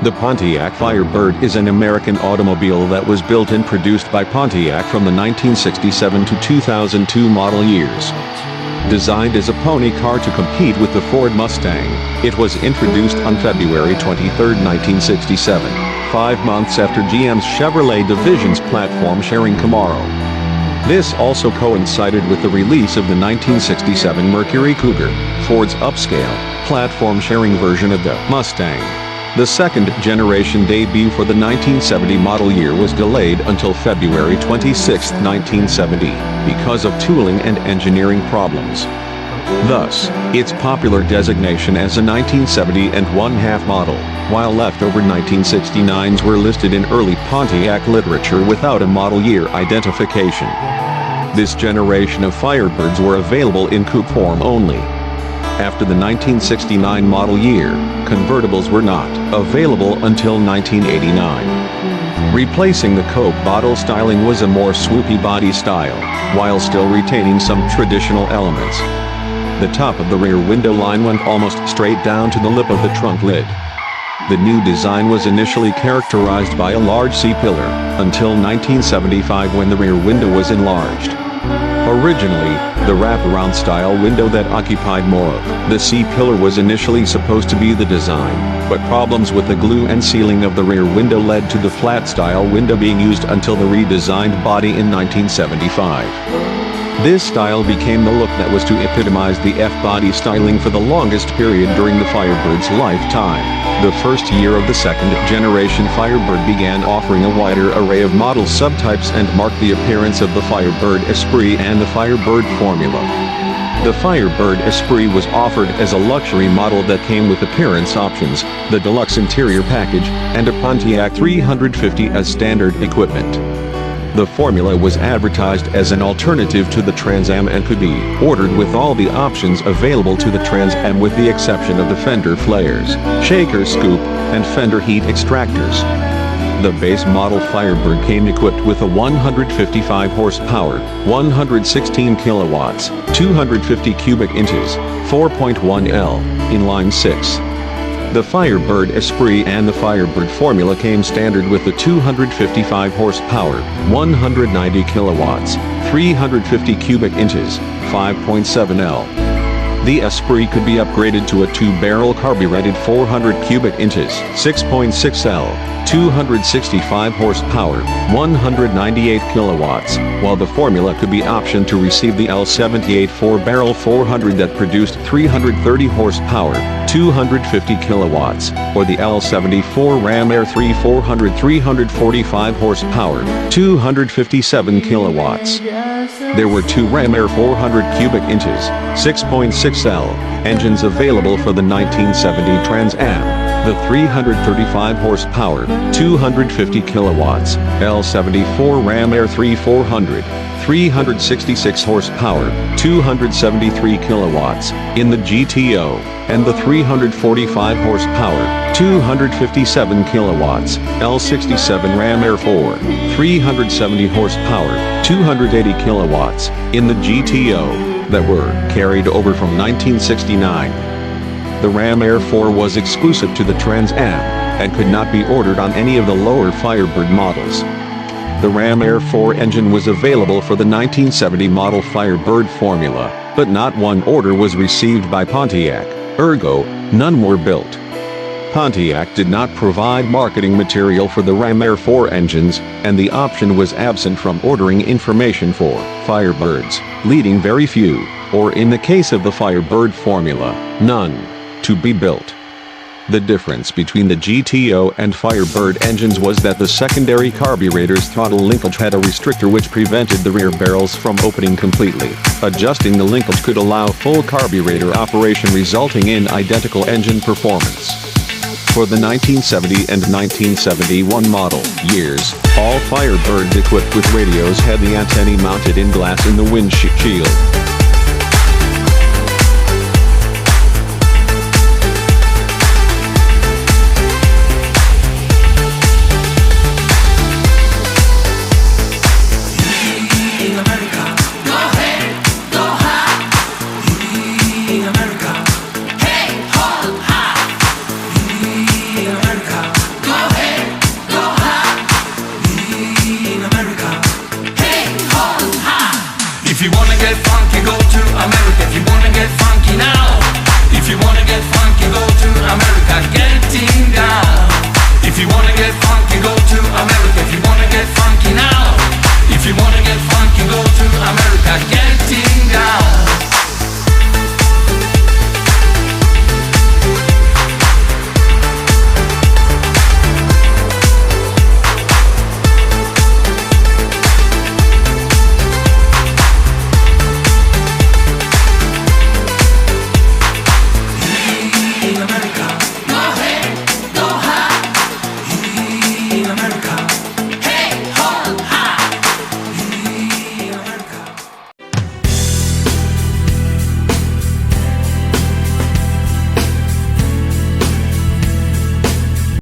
The Pontiac Firebird is an American automobile that was built and produced by Pontiac from the 1967 to 2002 model years. Designed as a pony car to compete with the Ford Mustang, it was introduced on February 23, 1967, 5 months after GM's Chevrolet division's platform-sharing Camaro. This also coincided with the release of the 1967 Mercury Cougar, Ford's upscale, platform-sharing version of the Mustang. The second-generation debut for the 1970 model year was delayed until February 26, 1970, because of tooling and engineering problems. Thus, its popular designation as a 1970 and one-half model, while leftover 1969s were listed in early Pontiac literature without a model year identification. This generation of Firebirds were available in coupe form only. After the 1969 model year, convertibles were not available until 1989. Replacing the coupe bottle styling was a more swoopy body style, while still retaining some traditional elements. The top of the rear window line went almost straight down to the lip of the trunk lid. The new design was initially characterized by a large C-pillar, until 1975 when the rear window was enlarged. Originally, the wraparound style window that occupied more of the C-pillar was initially supposed to be the design, but problems with the glue and sealing of the rear window led to the flat style window being used until the redesigned body in 1975. This style became the look that was to epitomize the F-body styling for the longest period during the Firebird's lifetime. The first year of the second-generation Firebird began offering a wider array of model subtypes and marked the appearance of the Firebird Esprit and the Firebird Formula. The Firebird Esprit was offered as a luxury model that came with appearance options, the deluxe interior package, and a Pontiac 350 as standard equipment. The Formula was advertised as an alternative to the Trans Am and could be ordered with all the options available to the Trans Am with the exception of the fender flares, shaker scoop, and fender heat extractors. The base model Firebird came equipped with a 155 horsepower, 116 kilowatts, 250 cubic inches, 4.1 L, inline 6. The Firebird Esprit and the Firebird Formula came standard with the 255 horsepower, 190 kilowatts, 350 cubic inches, 5.7 L. The Esprit could be upgraded to a 2-barrel carbureted 400 cubic inches, 6.6 L, 265 horsepower, 198 kilowatts, while the Formula could be optioned to receive the L78 4-barrel 400 that produced 330 horsepower, 250 kilowatts, or the L74 Ram Air 3 400 345 horsepower, 257 kilowatts. There were 2 Ram Air 400 cubic inches, 6.6 L, engines available for the 1970 Trans Am. The 335 horsepower, 250 kilowatts, L74 Ram Air 3 400, 366 horsepower, 273 kilowatts, in the GTO, and the 345 horsepower, 257 kilowatts, L67 Ram Air 4, 370 horsepower, 280 kilowatts, in the GTO, that were carried over from 1969. The Ram Air 4 was exclusive to the Trans Am, and could not be ordered on any of the lower Firebird models. The Ram Air 4 engine was available for the 1970 model Firebird Formula, but not one order was received by Pontiac, ergo, none were built. Pontiac did not provide marketing material for the Ram Air 4 engines, and the option was absent from ordering information for Firebirds, leading very few, or in the case of the Firebird Formula, none, to be built. The difference between the GTO and Firebird engines was that the secondary carburetor's throttle linkage had a restrictor which prevented the rear barrels from opening completely. Adjusting the linkage could allow full carburetor operation, resulting in identical engine performance. For the 1970 and 1971 model years, all Firebirds equipped with radios had the antennae mounted in glass in the windshield.